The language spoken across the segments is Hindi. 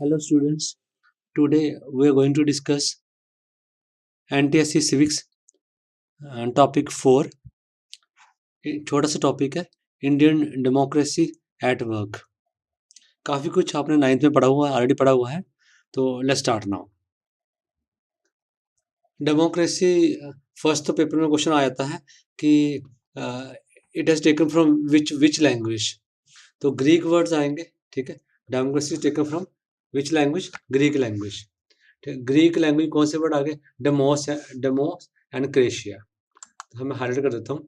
Hello students, today we are going to discuss NTSC Civics topic 4. छोटा सा टॉपिक है इंडियन डेमोक्रेसी एट वर्क। काफ़ी कुछ आपने 9th में पढ़ा हुआ है, ऑलरेडी पढ़ा हुआ है, तो let's start now. Democracy first तो पेपर में क्वेश्चन आ जाता है कि it has taken from which language, तो ग्रीक वर्ड्स आएंगे। ठीक है, democracy taken from which language, Greek language. Greek language कौन से वर्ड आ गए, डेमोस एंड क्रेशिया। तो मैं हाईलाइट कर देता हूँ,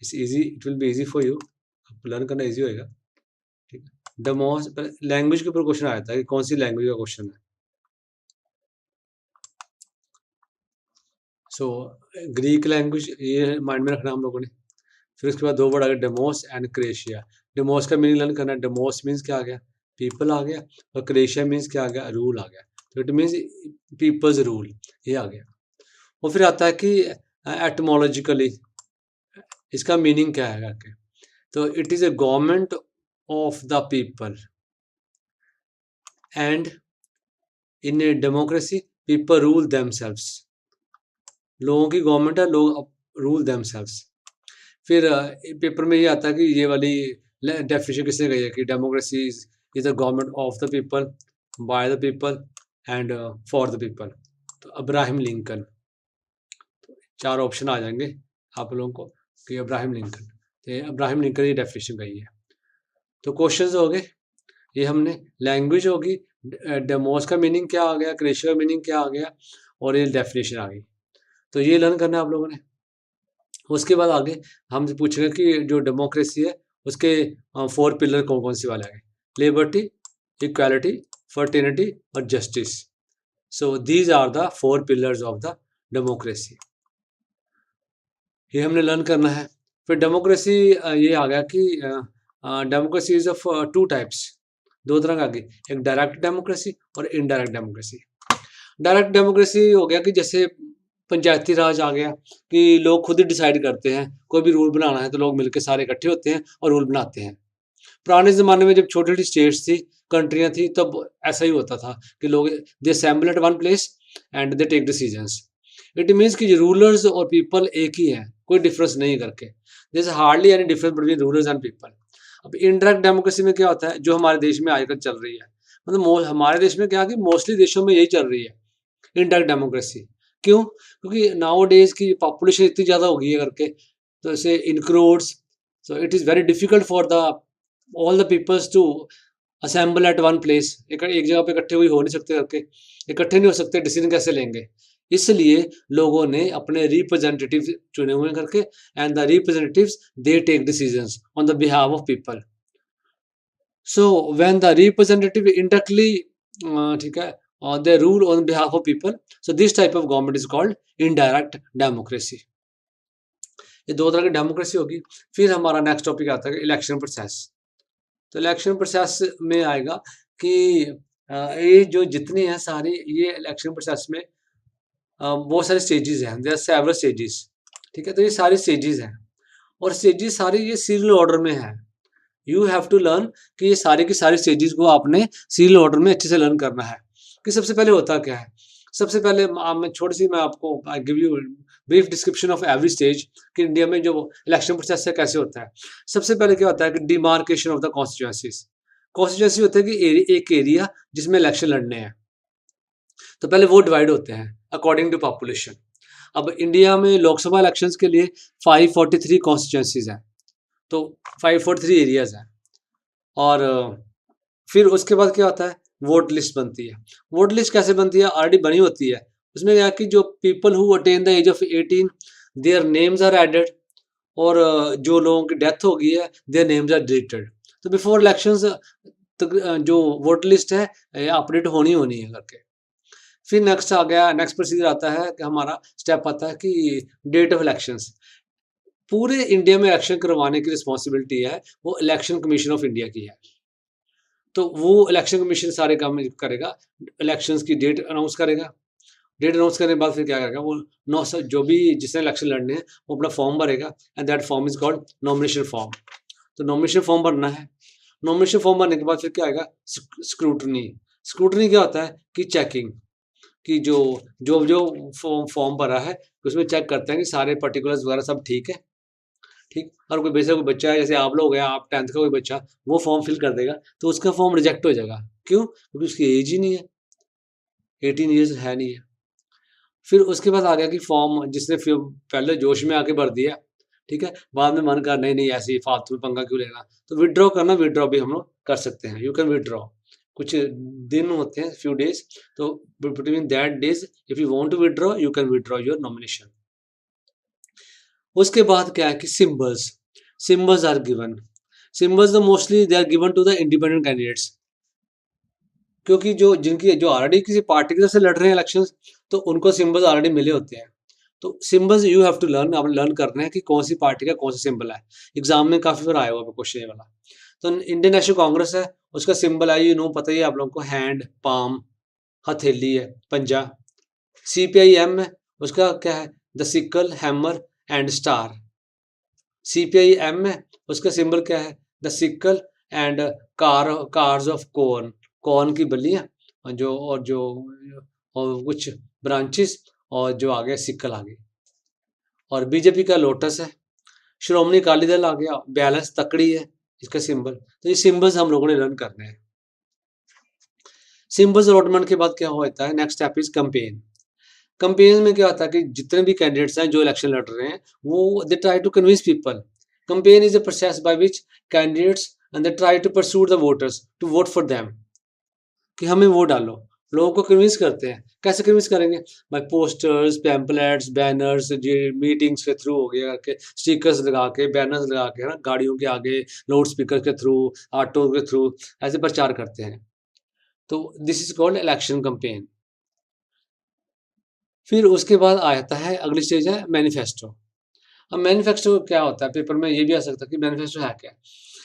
it's easy, it will be easy for you, आपको लर्न करना इजी होएगा। ठीक है, डेमोस लैंग्वेज के ऊपर क्वेश्चन आया था कि कौन सी लैंग्वेज का क्वेश्चन है। सो ग्रीक लैंग्वेज ये माइंड में रखना हम लोगों ने। फिर उसके बाद दो वर्ड आ गए, डेमोस एंड क्रेशिया। डेमोस का मीनिंग लर्न करना है। डेमोस मीन्स क्या आ गया, पीपल आ गया, और क्रेशिया मीन्स क्या आ गया, रूल आ गया। तो इट मीन्स पीपल्स रूल, ये आ गया। और फिर आता है कि एटमोलॉजिकली इसका मीनिंग क्या है करके, तो it is a government of the people and in a democracy people rule themselves. लोगों की गवर्नमेंट है, लोग रूल देमसेल्व्स। फिर पेपर में ये आता है कि ये वाली डेफिनेशन किसने गई है कि democracy is the government of the people, by the people and for the people. तो अब्राहम लिंकन। चार ऑप्शन आ जाएंगे आप लोगों को कि अब्राहम लिंकन, तो अब्राहम लिंकन ये डेफिनेशन गई है। तो क्वेश्चंस हो गए, ये हमने लैंग्वेज होगी, डेमोस का मीनिंग क्या आ गया, क्रेशिया का मीनिंग क्या आ गया, और ये डेफिनेशन आ गई। तो ये लर्न करना है आप लोगों ने। उसके बाद आगे हम पूछेंगे कि जो डेमोक्रेसी है उसके 4 पिलर कौन कौन से वाले हैं, लिबर्टी, इक्वालिटी, फर्टर्निटी और justice. So these are the 4 pillars of the democracy, ये हमने लर्न करना है। फिर डेमोक्रेसी ये आ गया कि डेमोक्रेसी इज ऑफ 2 टाइप्स, 2 तरह का आ गई, एक डायरेक्ट डेमोक्रेसी और इनडायरेक्ट डेमोक्रेसी। डायरेक्ट डेमोक्रेसी हो गया कि जैसे पंचायती राज आ गया कि लोग खुद ही डिसाइड करते हैं, कोई भी रूल बनाना है तो लोग मिलकर सारे इकट्ठे होते हैं और रूल बनाते हैं। पुराने ज़माने में जब छोटी छोटी स्टेट्स थी, कंट्रियाँ थी, तब ऐसा ही होता था कि लोग they assemble at one place and they take decisions. It means कि रूलर्स और पीपल एक ही हैं, कोई डिफरेंस नहीं करके, जैसे hardly any difference between rulers and people. अब इनडायरेक्ट डेमोक्रेसी में क्या होता है, जो हमारे देश में आजकल चल रही है, मतलब हमारे देश में क्या कि मोस्टली देशों में यही चल रही है इनडायरेक्ट डेमोक्रेसी। क्यों? क्योंकि नाउ डेज की पॉपुलेशन इतनी ज़्यादा हो गई है करके, तो इसे includes, so it is very difficult for the all the peoples to assemble at one place. एक जगह पे इकट्ठे हुई हो नहीं सकते करके, इकट्ठे नहीं हो सकते, डिसीजन कैसे लेंगे। इसलिए लोगों ने अपने रिप्रेजेंटेटिव चुने हुए करके, and the representatives they take decisions on the behalf of people. So when the representative indirectly, ठीक है, they rule on behalf of people, so this type of government is called indirect democracy। ये 2 तरह की डेमोक्रेसी होगी। फिर हमारा नेक्स्ट टॉपिक आता है इलेक्शन प्रोसेस। तो इलेक्शन प्रोसेस में आएगा कि ये जो जितनी हैं सारी, ये इलेक्शन प्रोसेस में बहुत सारे स्टेजेस हैं, देयर आर सेवरल स्टेजेस। ठीक है, तो ये सारी स्टेजेस हैं और स्टेजेस सारी ये सीरियल ऑर्डर में है। यू हैव टू लर्न कि ये सारी की सारी स्टेजेस को आपने सीरियल ऑर्डर में अच्छे से लर्न करना है कि सबसे पहले होता क्या है। सबसे पहले मैं छोटी सी, मैं आपको I give you brief description of every stage कि इंडिया में जो इलेक्शन प्रोसेस है कैसे होता है। सबसे पहले क्या होता है कि demarcation of the constituencies. Constituency होता है कि एक एरिया जिसमें इलेक्शन लड़ने हैं, तो पहले वो डिवाइड होते हैं अकॉर्डिंग टू पॉपुलेशन। अब इंडिया में लोकसभा इलेक्शंस के लिए 543 कॉन्स्टिट्यूएंसीज हैं, तो 543 एरियाज हैं। और फिर उसके बाद क्या होता है, वोट लिस्ट बनती है। वोट लिस्ट कैसे बनती है, ऑलरेडी बनी होती है। उसमें क्या कि जो people who attain the age of 18 their names are added, और जो लोगों की डेथ हो गई है देयर नेम्स आर डिलीटेड। तो बिफोर इलेक्शंस जो वोट लिस्ट है अपडेट होनी है करके। फिर नेक्स्ट आ गया, नेक्स्ट प्रोसीजर आता है कि हमारा स्टेप आता है कि डेट ऑफ इलेक्शंस। पूरे इंडिया में इलेक्शन करवाने की रिस्पॉन्सिबिलिटी है वो इलेक्शन कमीशन ऑफ इंडिया की है। तो वो इलेक्शन कमीशन सारे काम करेगा, इलेक्शंस की डेट अनाउंस करेगा। डेट अनाउंस करने के बाद फिर क्या करेगा, वो जो भी जिसने इलेक्शन लड़ने हैं वो अपना फॉर्म भरेगा, and that form is called nomination form. तो नॉमिनेशन फॉर्म भरना है। नॉमिनेशन फॉर्म भरने के बाद फिर क्या आएगा, स्क्रूटनी। स्क्रूटनी क्या होता है कि चेकिंग, कि जो जो जो फॉर्म भरा है उसमें चेक करते हैं कि सारे पर्टिकुलर्स वगैरह सब ठीक है, ठीक। और कोई बेसिक कोई बच्चा है, जैसे आप लोग हैं, आप 10th का कोई बच्चा वो फॉर्म फिल कर देगा तो उसका फॉर्म रिजेक्ट हो जाएगा। क्यों? क्योंकि उसकी एज ही नहीं है, 18 ईयर्स है नहीं है। फिर उसके बाद आ गया कि फॉर्म जिसने फिर पहले जोश में आके भर दिया, ठीक है, बाद में मन कर नहीं नहीं ऐसे ही फालतू में पंगा क्यों लेना, तो विड्रॉ करना, विड्रॉ भी हम लोग कर सकते हैं। यू कैन विड्रॉ, कुछ दिन होते हैं, फ्यू डेज, तो between that days if you want to withdraw you can withdraw your nomination. उसके बाद क्या है कि symbols, symbols are given, symbols mostly they are given to the independent candidates, क्योंकि जो जिनकी जो ऑलरेडी किसी पार्टी की तरफ से लड़ रहे हैं इलेक्शन, तो उनको सिंबल्स ऑलरेडी मिले होते हैं। तो symbols you have to learn, आप लर्न करना है कि कौन सी पार्टी का कौन सा सिंबल है। एग्जाम में काफी बार आया हुआ क्वेश्चन ये वाला। तो इंडियन नेशनल कांग्रेस है, उसका सिंबल है, यू नो पता ही है आप लोगों को, हैंड, पाम, हथेली है, पंजा। CPIM है, उसका क्या है, the sickle, hammer and star. CPIM है, उसका सिंबल क्या है, the sickle and cars of corn, corn की बल्लियां, और कुछ ब्रांचेस, और जो आ गया सिकल आ गई। और बीजेपी का लोटस है। श्रोमणी अकाली दल आ गया, बैलेंस तकड़ी है इसका सिंबल। तो ये सिंबल्स हम लोगों ने लर्न करने हैं। सिंबल्स अलॉटमेंट के बाद क्या होता है, next step is campaign. Campaign में क्या होता है कि जितने भी कैंडिडेट्स हैं जो इलेक्शन लड़ रहे हैं, वो they try to convince people. Campaign is a process by which candidates and they try to pursue the voters to vote for them, कि हमें वोट डालो। लोगों को कन्विंस करते हैं। कैसे कन्विंस करेंगे? By posters, pamphlets, banners, meetings के थ्रू हो गया, करके स्टिकर्स लगा के, बैनर्स लगा के, है ना, गाड़ियों के आगे, लाउड स्पीकर के थ्रू, ऑटो के थ्रू, ऐसे प्रचार करते हैं। तो this is called election campaign. फिर उसके बाद आता है अगली स्टेज है मैनिफेस्टो। अब मैनिफेस्टो क्या होता है, पेपर में ये भी आ सकता है कि मैनिफेस्टो है क्या।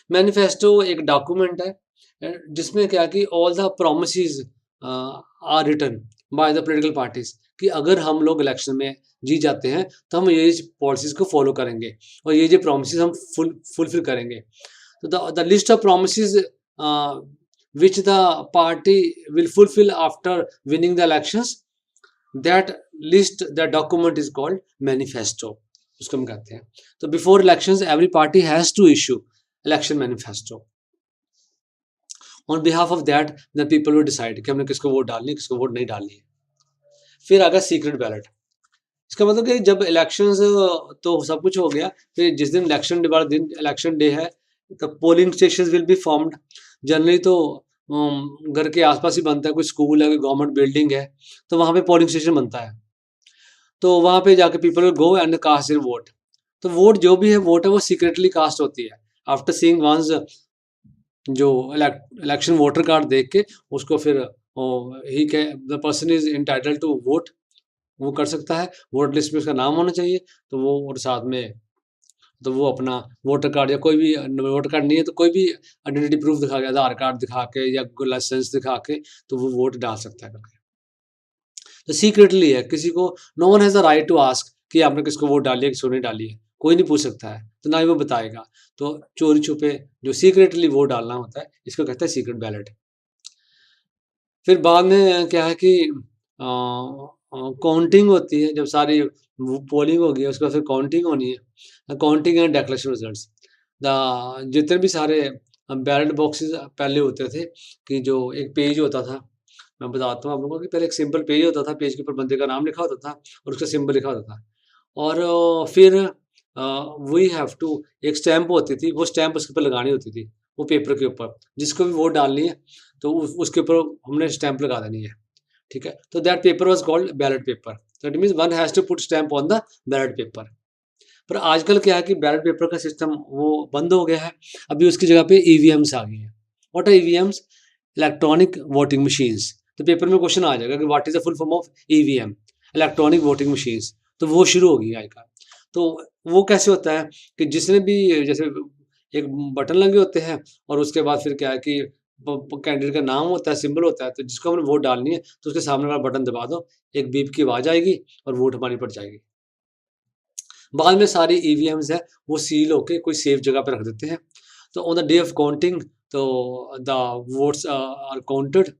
मैनिफेस्टो एक डॉक्यूमेंट है जिसमें क्या कि all the promises are written by the political parties, कि अगर हम लोग इलेक्शन में जीत जाते हैं तो हम ये पॉलिसीज को फॉलो करेंगे और ये प्रोमिसेस हम फुलफिल करेंगे। तो the list of promises which the party will fulfill after winning the elections, that list, that document is called manifesto, उसको हम कहते हैं। तो before elections every party has to issue election manifesto. On behalf of that the people will decide कि हमने किसको वोट डालनी है, किसको वोट नहीं डालनी है। फिर आ गया सीक्रेट बैलेट। इसका मतलब कि जब इलेक्शंस तो सब कुछ हो गया, फिर जिस दिन इलेक्शन डे वाला दिन इलेक्शन डे है, तो polling station will be formed. Generally तो घर के आसपास ही बनता है, कोई स्कूल है, कोई गवर्नमेंट बिल्डिंग है, तो वहाँ पे पोलिंग स्टेशन बनता है। तो वहाँ पे जाके people will go and cast their vote. तो वोट जो भी है, वोट है, वो सीक्रेटली कास्ट होती है। आफ्टर सीइंग वंस जो इलेक्शन वोटर कार्ड देख के उसको फिर ही के the person is entitled to vote, वो कर सकता है। वोट लिस्ट में उसका नाम होना चाहिए, तो वो, और साथ में तो वो अपना वोटर कार्ड, या कोई भी वोटर कार्ड नहीं है तो कोई भी आइडेंटिटी प्रूफ दिखा के, आधार कार्ड दिखा के या लाइसेंस दिखा के, तो वो वोट डाल सकता है करके। तो सीक्रेटली है, किसी को, no one has the right to ask कि आपने किसको वोट डाली है, किसको नहीं डाली है, कोई नहीं पूछ सकता है, तो ना ही वो बताएगा। तो चोरी छुपे जो सीक्रेटली वोट डालना होता है, इसको कहते हैं सीक्रेट बैलेट। फिर बाद में क्या है कि काउंटिंग होती है, जब सारी पोलिंग होगी उसके बाद फिर काउंटिंग होनी है, काउंटिंग एंड डिक्लेरेशन रिजल्ट्स। जितने भी सारे बैलेट बॉक्सेस पहले होते थे, कि जो एक पेज होता था, मैं बताता हूँ आप लोगों को, कि पहले एक सिंपल पेज होता था, पेज के ऊपर बंदे का नाम लिखा होता था और उसका सिंबल लिखा होता था, और फिर वी हैव टू, एक स्टैंप होती थी, वो स्टैंप उसके ऊपर लगानी होती थी, वो पेपर के ऊपर, जिसको भी वोट डालनी है तो उसके ऊपर हमने स्टैंप लगा देनी है, ठीक है। तो that paper was called ballot paper. That means one has to put stamp on the ballot paper. पर आजकल क्या है कि बैलेट पेपर का सिस्टम वो बंद हो गया है, अभी उसकी जगह पे ईवीएम्स आ गई हैं। What are EVMs? Electronic voting machines. तो पेपर में क्वेश्चन आ जाएगा कि what is the full form of EVM, electronic voting machines. तो वो शुरू होगी आजकल। तो वो कैसे होता है कि जिसने भी, जैसे एक बटन लगे होते हैं, और उसके बाद फिर क्या है कि कैंडिडेट का नाम होता है, सिंबल होता है, तो जिसको हमने वोट डालनी है तो उसके सामने वाला बटन दबा दो, एक बीप की आवाज आएगी और वोट हमारी पड़ जाएगी। बाद में सारी ईवीएम्स है वो सील होके कोई सेफ जगह पे रख देते हैं। तो on the day of counting, तो the votes are counted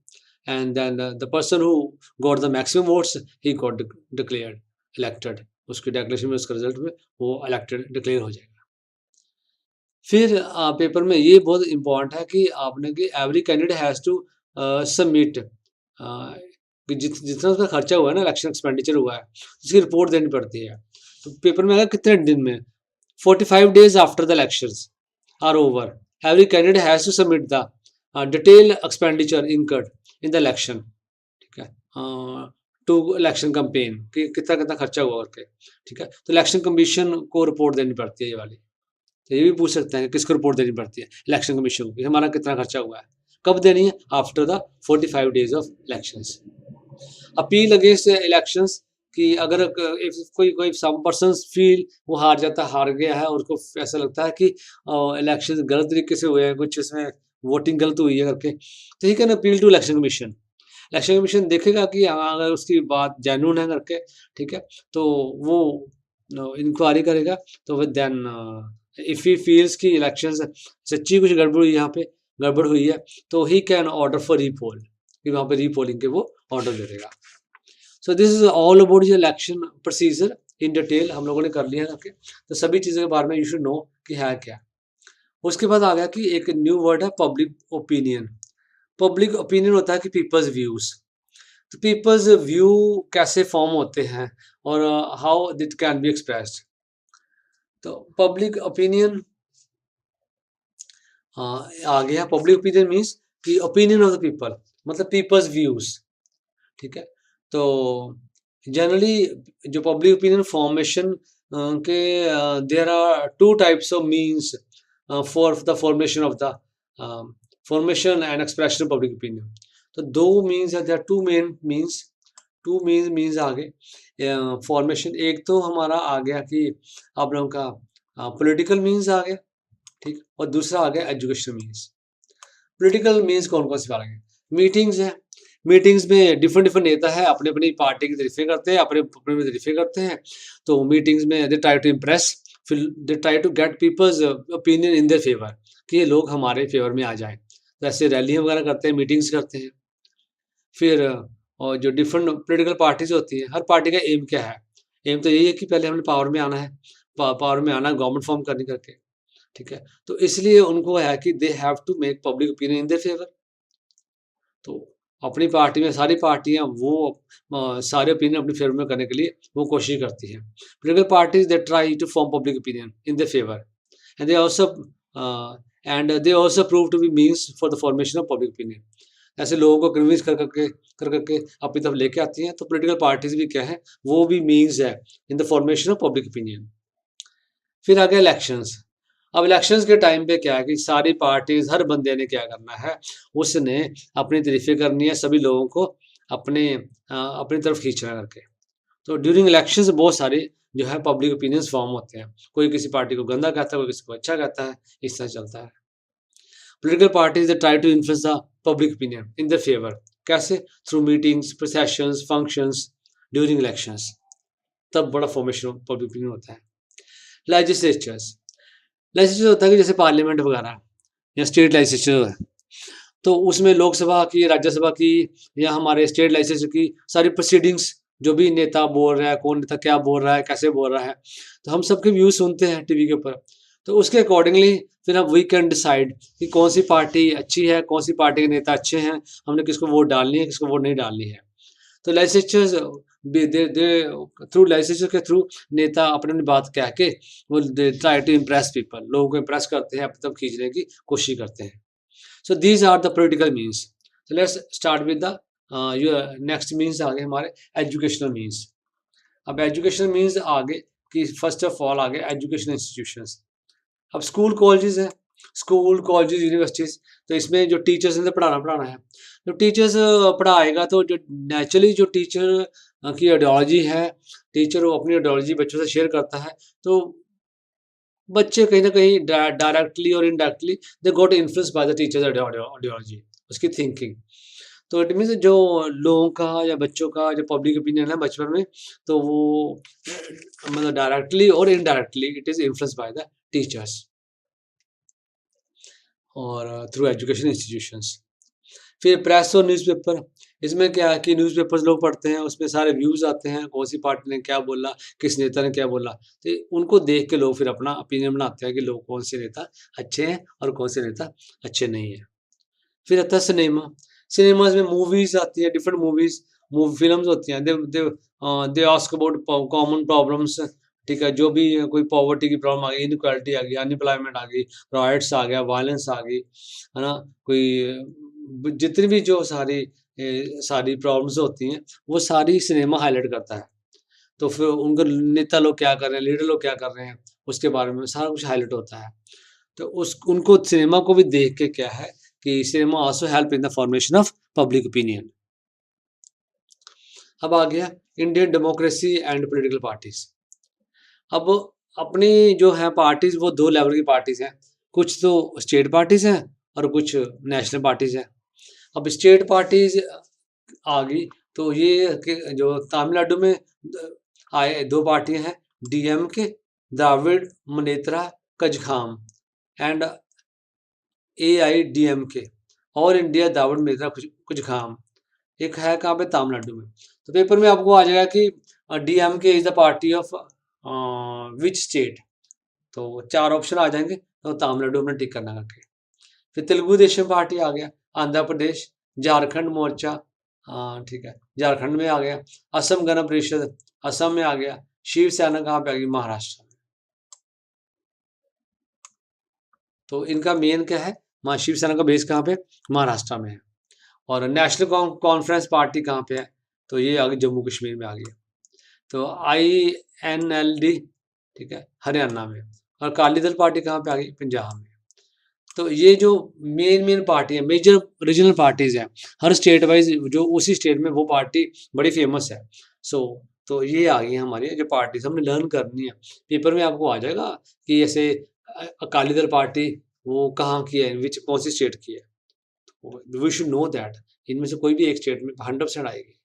and then the person who got the maximum votes, he got declared elected. उसकी declaration में, उसके result में वो elected declare हो जाएगा। फिर पेपर में ये बहुत important है कि आपने कि every candidate has to submit कि जितना उसका खर्चा हुआ है ना, इलेक्शन एक्सपेंडिचर हुआ है, उसकी रिपोर्ट देनी पड़ती है। तो पेपर में आएगा कितने दिन में, 45 days after the elections are over, every candidate has to submit the detailed expenditure incurred in the election, ठीक है, टू इलेक्शन कैंपेन कि कितना कितना खर्चा हुआ करके, ठीक है। तो इलेक्शन कमीशन को रिपोर्ट देनी पड़ती है ये वाली। तो ये भी पूछ सकते हैं किसको रिपोर्ट देनी पड़ती है, इलेक्शन कमीशन को, हमारा कितना खर्चा हुआ है। कब देनी है, after the 45 days of elections. Appeal against elections कि अगर कोई सम पर्सन फील वो हार गया है और उसको ऐसा लगता है कि इलेक्शन गलत तरीके से हुए हैं, कुछ इसमें वोटिंग गलत हुई है करके, तो he can appeal to election commission. Election commission देखेगा कि अगर उसकी बात जेन्युइन है करके, ठीक है, तो वो इंक्वायरी करेगा। तो with then if he feels कि इलेक्शंस सच्ची कुछ गड़बड़ हुई है, तो he can order for repoll, कि वहाँ पे रीपोलिंग के वो ऑर्डर दे देगा। So this is all about जो इलेक्शन प्रोसीजर इन डिटेल हम लोगों ने कर लिया है। तो सभी चीज़ों के बारे में यू शुड नो कि है क्या। उसके बाद आ गया कि एक न्यू वर्ड है पब्लिक ओपिनियन। पब्लिक ओपिनियन होता है कि पीपल्स व्यूज। तो पीपल्स व्यू कैसे फॉर्म होते हैं और how it can be expressed. तो पब्लिक ओपिनियन आ गया। पब्लिक ओपिनियन मीन्स कि ओपिनियन ऑफ द पीपल, मतलब पीपल्स व्यूज, ठीक है। तो जनरली जो पब्लिक ओपिनियन फॉर्मेशन के there are two types of means for the formation of the formation and expression of public opinion. तो दो मीन्स है, there are two main means आगे फॉर्मेशन। एक तो हमारा आ गया कि आप लोगों का पॉलिटिकल मीन्स आ गया, ठीक, और दूसरा आ गया एजुकेशन मीन्स। पॉलिटिकल मीन्स कौन कौन से आ गए, मीटिंग्स है। मीटिंग्स में डिफरेंट नेता है, अपने अपनी पार्टी की तारीफें करते हैं, अपने अपने तारीफें करते हैं। तो मीटिंग्स में दे ट्राई टू इम्प्रेस, फिर they try to get people's opinion in their favour, कि ये लोग हमारे फेवर में आ जाएं। तो ऐसे रैलियाँ वगैरह करते हैं, मीटिंग्स करते हैं। फिर और जो डिफरेंट पॉलिटिकल पार्टीज होती हैं, हर पार्टी का एम क्या है, एम तो यही है कि पहले हमने पावर में आना है, पावर में आना, गवर्नमेंट फॉर्म करने करके, ठीक है। तो इसलिए उनको है कि they have to make public opinion in their favour. तो अपनी पार्टी में सारी पार्टियां वो सारे ओपिनियन अपने फेवर में करने के लिए वो कोशिश करती हैं। Political parties they try to form public opinion in their favour and they also prove to be means for the formation of public opinion. ऐसे लोगों को कन्विंस कर करके अपनी तरफ लेके आती हैं। तो पॉलिटिकल पार्टीज भी क्या है, वो भी मीन्स है in the formation of public opinion. फिर आ गया इलेक्शंस। अब इलेक्शंस के टाइम पे क्या है कि सारी पार्टीज, हर बंदे ने क्या करना है, उसने अपनी तारीफें करनी है, सभी लोगों को अपनी तरफ खींचना करके। तो ड्यूरिंग इलेक्शंस बहुत सारे जो है पब्लिक ओपिनियंस फॉर्म होते हैं। कोई किसी पार्टी को गंदा कहता है, कोई किसी को अच्छा कहता है, इस तरह चलता है। Political parties that try to influence the public opinion in their favor. कैसे? Through meetings, processions, functions during elections. तब बड़ा फॉर्मेशन ऑफ पब्लिक ओपिनियन होता है। लेजिस्लेचर्स होता है कि जैसे पार्लियामेंट वगैरह या स्टेट लेजिस्लेचर है, तो उसमें लोकसभा की, राज्यसभा की या हमारे स्टेट लेजिस्लेचर की सारी प्रोसीडिंग्स, जो भी नेता बोल रहा है, कौन नेता क्या बोल रहा है, कैसे बोल रहा है, तो हम सबके व्यूज सुनते हैं टीवी के ऊपर। तो उसके अकॉर्डिंगली फिर हम वी कैन डिसाइड कि कौन सी पार्टी अच्छी है, कौन सी पार्टी के नेता अच्छे हैं, हमने किसको वोट डालनी है, किसको वोट नहीं डालनी है। तो लेजिस्लेचर्स थ्रू लेजिस्लेचर के थ्रू नेता अपनी बात कह के वो they try to impress people, लोगों को इम्प्रेस करते हैं, अपनी तरफ खींचने की कोशिश करते हैं। So these are the political means. so let's start with the next means आगे हमारे एजुकेशनल मीन्स। अब एजुकेशनल मीन्स आगे कि फर्स्ट ऑफ ऑल आगे एजुकेशनल इंस्टीट्यूशंस। अब स्कूल कॉलेजेस हैं, स्कूल कॉलेजेस यूनिवर्सिटीज़, तो इसमें जो टीचर्स ने पढ़ाना है, जो टीचर्स पढ़ाएगा तो जो नेचुरली जो टीचर की आइडियोलॉजी है, टीचर वो अपनी आइडियोलॉजी बच्चों से शेयर करता है, तो बच्चे कहीं ना कहीं डायरेक्टली और indirectly they got influence by the teachers ideology, उसकी थिंकिंग। तो इट मीन्स जो लोगों का या बच्चों का जो पब्लिक ओपिनियन है बचपन में, तो वो मतलब डायरेक्टली और indirectly it is influence by the teachers और थ्रू एजुकेशन इंस्टीट्यूशंस। फिर प्रेस और न्यूज़पेपर। इसमें क्या है कि न्यूज़पेपर्स लोग पढ़ते हैं, उसमें सारे व्यूज़ आते हैं, कौन सी पार्टी ने क्या बोला, किस नेता ने क्या बोला। तो उनको देख के लोग फिर अपना ओपिनियन बनाते हैं कि लोग कौन से नेता अच्छे हैं और कौन से नेता अच्छे नहीं हैं। फिर आता है सिनेमा। सिनेमाज़ में मूवीज़ आती हैं, डिफरेंट मूवीज़, फ़िल्म्स होती हैं। They ask about common problems, ठीक है? जो भी कोई पॉवर्टी की प्रॉब्लम आ गई, इनइक्वालिटी आ गई, अनएम्प्लॉयमेंट आ गई, राइट्स आ गया, वायलेंस आ गई, है ना? कोई जितनी भी जो सारी प्रॉब्लम्स होती हैं, वो सारी सिनेमा हाइलाइट करता है। तो फिर उनके नेता लोग क्या कर रहे हैं, लीडर लोग क्या कर रहे हैं, उसके बारे में सारा कुछ हाइलाइट होता है। तो उस उनको सिनेमा को भी देख के क्या है कि cinema also help in the formation of public opinion. अब आ गया Indian democracy and political parties. अब अपनी जो है पार्टीज वो दो लेवल की पार्टीज हैं, कुछ तो स्टेट पार्टीज हैं और कुछ नेशनल पार्टीज हैं। अब स्टेट पार्टीज आ गई तो ये जो तमिलनाडु में आए दो पार्टियां हैं, डीएमके द्राविड़ मुनेत्रा कजखाम एंड एआईडीएमके, और इंडिया द्राविड़ मुनेत्रा कजखाम, एक है कहाँ पे, तमिलनाडु में। तो पेपर में आपको आ जाएगा कि DMK is the party of which state, तो चार ऑप्शन आ जाएंगे, तो तमिलनाडु में टिक करना करके। फिर तेलुगु देशम पार्टी आ गया, आंध्र प्रदेश, झारखंड मोर्चा, ठीक है, झारखंड में आ गया, असम गण परिषद असम में आ गया, शिवसेना कहाँ पे आ गई, महाराष्ट्र में। तो इनका मेन क्या है, शिवसेना का बेस कहाँ पे, महाराष्ट्र में है। और नेशनल कॉन्फ्रेंस पार्टी कहाँ पे है, तो ये आ गई जम्मू कश्मीर में आ गई। तो INLD, ठीक है, हरियाणा में। और अकाली दल पार्टी कहाँ पे आ गई, पंजाब में। तो ये जो मेन पार्टी है, मेजर रीजनल पार्टीज हैं, हर स्टेट वाइज जो उसी स्टेट में वो पार्टी बड़ी फेमस है। तो ये आ गई हमारी जो पार्टीज हमने लर्न करनी है। पेपर में आपको आ जाएगा कि ऐसे अकाली दल पार्टी वो कहाँ की है, विच कौन सी स्टेट की है। वी शुड नो दैट, इनमें से कोई भी एक स्टेट में 100% आएगी।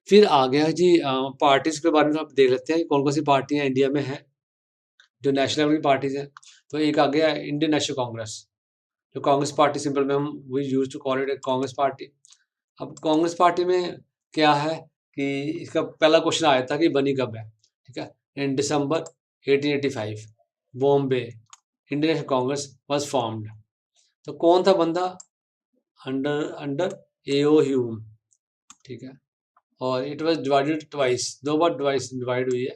फिर आ गया जी पार्टीज के बारे में आप देख लेते हैं कौन कौन सी पार्टियां इंडिया में हैं जो नेशनल लेवल की पार्टीज हैं। तो एक आ गया इंडियन नेशनल कांग्रेस, जो कांग्रेस पार्टी सिंपल में हम we use to call it Congress party. अब कांग्रेस पार्टी में क्या है कि इसका पहला क्वेश्चन आया था कि बनी कब है, ठीक है, इन दिसंबर 1885 Bombay Indian national Congress was formed. तो कौन था बंदा, अंडर अंडर एओ ह्यूम, ठीक है, और इट वाज डिवाइडेड ट्वाइस, दो बार डिवाइड हुई है,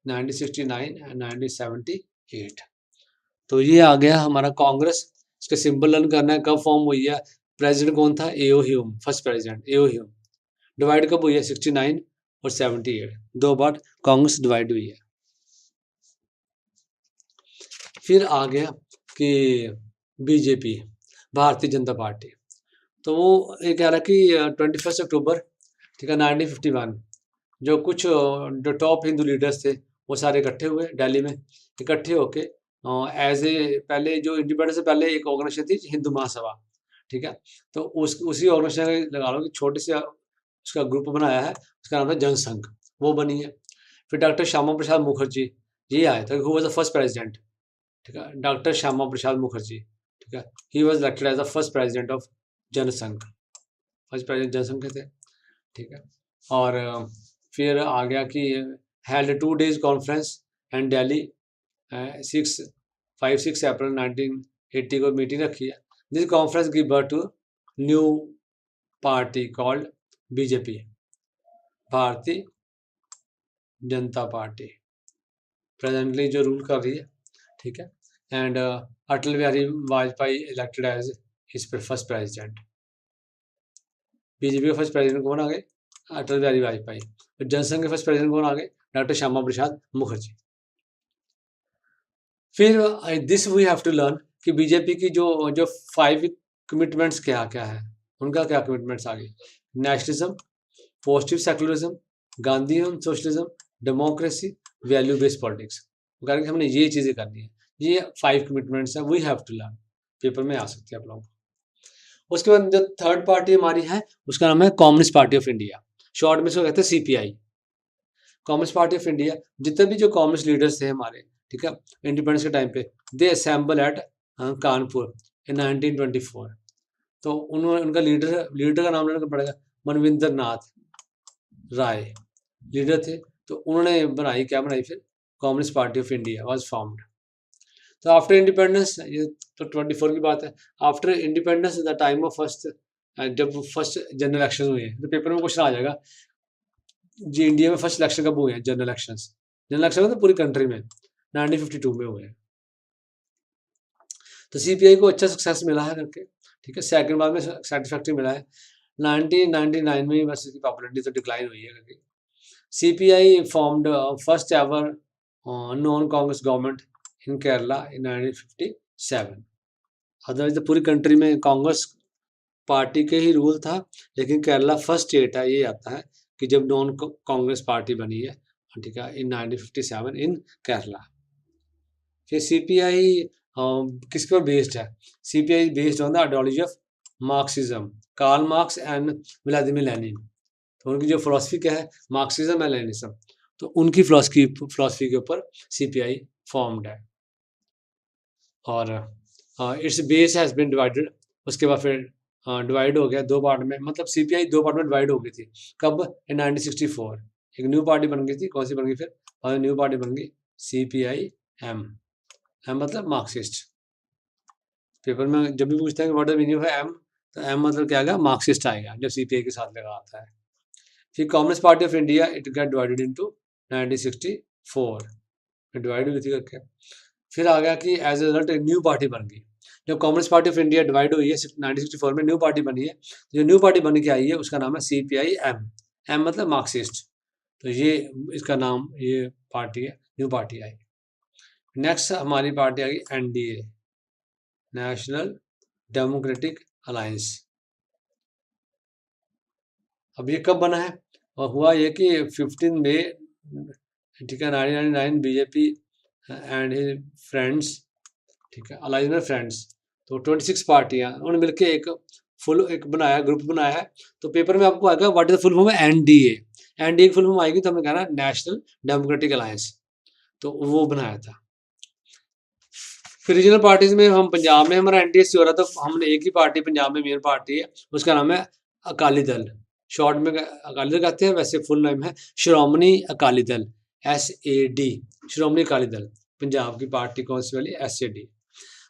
1969 एंड 1978। तो ये आ गया हमारा कांग्रेस। इसका सिंबल लर्न करना है, कब फॉर्म हुई है, प्रेसिडेंट कौन था, एओ ह्यूम, फर्स्ट प्रेसिडेंट एओ ह्यूम। डिवाइड कब हुई है, 69 और 78, दो बार कांग्रेस डिवाइड हुई है। फिर आ गया कि बीजेपी, भारतीय जनता पार्टी। तो वो ये कह रहा है कि 21 अक्टूबर, ठीक है, 1951, जो कुछ जो टॉप हिंदू लीडर्स थे वो सारे इकट्ठे हुए दिल्ली में, इकट्ठे होके एज ए पहले जो इंडिपेंडेंस से पहले एक ऑर्गेनाइजेशन थी हिंदू महासभा, ठीक है, तो उसी ऑर्गेनाइजेशन लगा लो कि छोटे से उसका ग्रुप बनाया है, उसका नाम है जनसंघ, वो बनी है। फिर डॉक्टर श्यामा प्रसाद मुखर्जी ये आए थे, who was the first president, ठीक है, डॉक्टर श्यामा प्रसाद मुखर्जी, ठीक है, he was elected as the first president of Jansangh, first president Jansangh के थे, ठीक है। और फिर आ गया कि held 2 days conference and Delhi, 6 अप्रैल 1980 को मीटिंग रखी है। This conference give birth to new party called BJP, Bharatiya Janata party, presently जो रूल कर रही है, ठीक है। And Atal Bihari Vajpayee elected as his first president. BJP के फर्स्ट प्रेसिडेंट कौन आ गए, अटल बिहारी वाजपेयी। तो जनसंघ के फर्स्ट प्रेसिडेंट कौन आ गए, डॉक्टर श्यामा प्रसाद मुखर्जी। फिर this we have to learn कि बीजेपी की जो जो 5 कमिटमेंट्स क्या क्या है, उनका क्या कमिटमेंट्स आ गई, nationalism, positive secularism, Gandhian socialism, democracy, value based politics. कारण कि हमने ये चीज़ें करनी है, ये 5 कमिटमेंट्स हैं, we have to learn, paper में आ सकती है आप लोगों को। उसके बाद जो थर्ड पार्टी हमारी है उसका नाम है communist party of India, short में इसको कहते हैं CPI, communist party of India. जितने भी जो कम्युनिस्ट लीडर्स थे हमारे, ठीक है, इंडिपेंडेंस के टाइम पे, दे असेंबल एट कानपुर इन 1924। तो उन्होंने उनका लीडर का नाम लेना पड़ेगा, मनविंदर नाथ राय लीडर थे। तो उन्होंने बनाई, क्या बनाई फिर, communist party of India was formed. तो आफ्टर इंडिपेंडेंस, ये तो 24 की बात है, after independence the time of first, जब फर्स्ट जनरल इलेक्शन हुए हैं, तो पेपर में क्वेश्चन आ जाएगा जी इंडिया में फर्स्ट इलेक्शन कब हुए हैं, जनरल इलेक्शंस। जनरल इलेक्शन मतलब पूरी कंट्री में 1952 में हुए हैं। तो सीपीआई को अच्छा सक्सेस मिला है करके, ठीक है। सेकंड बार में सेटिस्फैक्ट्री मिला है। 1999 में बस इसकी पॉपुलैरिटी तो डिक्लाइन हुई है करके। CPI formed first ever non Congress government in Kerala in 1957। Otherwise तो पूरी कंट्री में कांग्रेस पार्टी के ही रूल था, लेकिन केरला फर्स्ट स्टेट है, ये आता है कि जब नॉन कांग्रेस पार्टी बनी है, ठीक है, इन 1957 इन केरला। फिर सीपीआई किसके पर बेस्ड है, CPI based on the ideology of Marxism, Karl Marx and Vladimir Lenin. तो उनकी जो फिलोसफी क्या है, मार्क्सिज्म एंड लेनिनिज्म, तो उनकी फिलोसफी के ऊपर सीपीआई फॉर्म्ड है। और its base has been divided, उसके बाद फिर डिवाइड हो गया दो पार्ट में, मतलब सीपीआई दो पार्ट में डिवाइड हो गई थी। कब, इन 1964 एक न्यू पार्टी बन गई थी, कौन सी बन गई फिर, और न्यू पार्टी बन गई सीपीआई एम, एम मतलब मार्क्सिस्ट। पेपर में जब भी पूछते हैं what the meaning of M, तो एम मतलब क्या आएगा, मार्क्सिस्ट आएगा जब सीपीआई के साथ लगा आता है। फिर communist party of India, it got divided into 1964, divide हुई थी करके। फिर आ गया कि एज ए रिजल्ट एक न्यू पार्टी बन गई। जब communist party of India divide हुई है 1964 में, न्यू पार्टी बनी है। जो न्यू पार्टी बन के आई है उसका नाम है सीपीआई एम, एम मतलब मार्क्सिस्ट। तो ये इसका नाम, ये पार्टी है, न्यू पार्टी आई। नेक्स्ट हमारी पार्टी आ गई एनडीए, नेशनल डेमोक्रेटिक अलायंस। अब ये कब बना है, और हुआ ये कि 15 मई, ठीक है, 1999 बीजेपी एंड हिज फ्रेंड्स, ठीक है, अलायंस में फ्रेंड्स, तो 26 पार्टियां उन्होंने मिलकर एक बनाया, ग्रुप बनाया है। तो पेपर में आपको आएगा what is the full form है, एनडीए। एनडीए की फुल फॉर्म आएगी तो हमें कहना नेशनल डेमोक्रेटिक अलायंस, तो वो बनाया था। फिर रीजनल पार्टीज में हम पंजाब में हमारा एनडीए हो रहा था, तो हमने एक ही पार्टी पंजाब में मेन पार्टी है, उसका नाम है अकाली दल, शॉर्ट में अकाली दल कहते हैं, वैसे फुल नेम है श्रोमणी अकाली दल, SAD, श्रोमणी अकाली दल। पंजाब की पार्टी कौन सी वाली, SAD।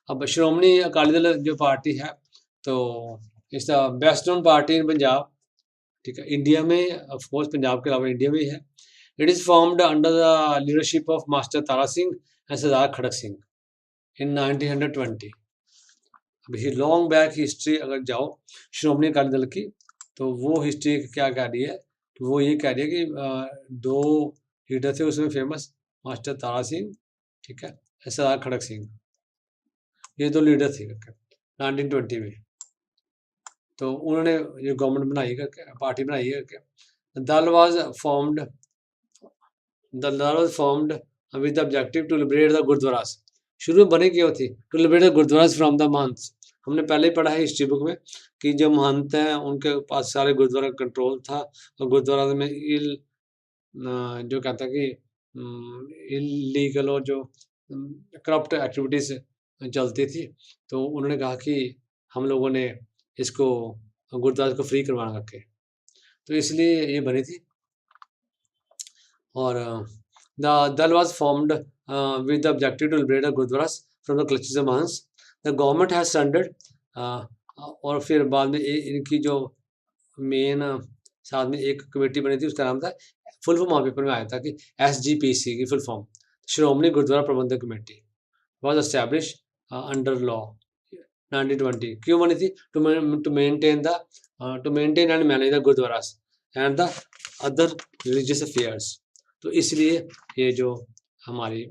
अब श्रोमणी अकाली दल जो पार्टी है, तो it's the best known party इन पंजाब, ठीक है, इंडिया में, ऑफ कोर्स पंजाब के अलावा इंडिया में ही है। It is formed under the leadership of Master Tara Singh and Sardar Kharak Singh in 1920। अभी लॉन्ग बैक हिस्ट्री अगर जाओ श्रोमणी अकाली दल की, तो वो हिस्ट्री क्या कह रही है, तो वो ये कह रही है कि दो लीडर थे उसमें फेमस, मास्टर तारा सिंह, ठीक है, सरदार खड़क सिंह, ये दो लीडर थे 1920 में। तो उन्होंने ये गवर्नमेंट बनाई करके, पार्टी बनाई करके। दल was formed, the dal was formed with the objective to liberate the gurdwaras. शुरू में बने क्यों थी, to liberate the gurdwaras from the mahants. हमने पहले ही पढ़ा है हिस्ट्री बुक में कि जो महंत हैं उनके पास सारे गुरुद्वारा कंट्रोल था, और गुरुद्वारा में जो कहता है कि इलीगल और जो करप्ट एक्टिविटीज चलती थी, तो उन्होंने कहा कि हम लोगों ने इसको गुरुद्वारा को फ्री करवाना करके, तो इसलिए ये बनी थी। और the Dal was formed with the objective to liberate the gurdwaras from the clutches of mahants. The government has surrendered, और फिर बाद में इनकी जो मेन साथ में एक कमेटी बनी थी, उसका नाम था, फुल फॉर्म पेपर में आया था कि SGPC की full form, Shiromani Gurdwara Prabandhak Committee, was establish under law 1920। क्यों बनी थी, to maintain and manage the gurdwaras and the other religious affairs. तो इसलिए ये जो हमारी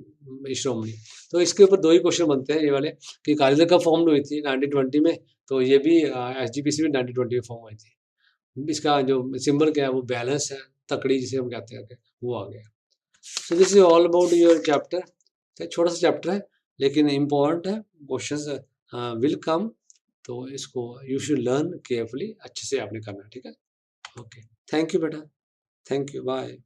श्रोमणी, तो इसके ऊपर दो ही क्वेश्चन बनते हैं ये वाले कि अकाली दल कब फॉर्म हुई थी 1920 में, तो ये भी SGPC भी 1920 में फॉर्म हुई थी। इसका जो सिंबल क्या है वो बैलेंस है, तकड़ी जिसे हम कहते हैं, वो आ गया। सो this is all about your chapter. छोटा सा चैप्टर है लेकिन इम्पोर्टेंट है, क्वेश्चंस विल कम, तो इसको यू शुड लर्न केयरफुली, अच्छे से आपने करना है, ठीक है। ओके, थैंक यू बेटा, थैंक यू, बाय।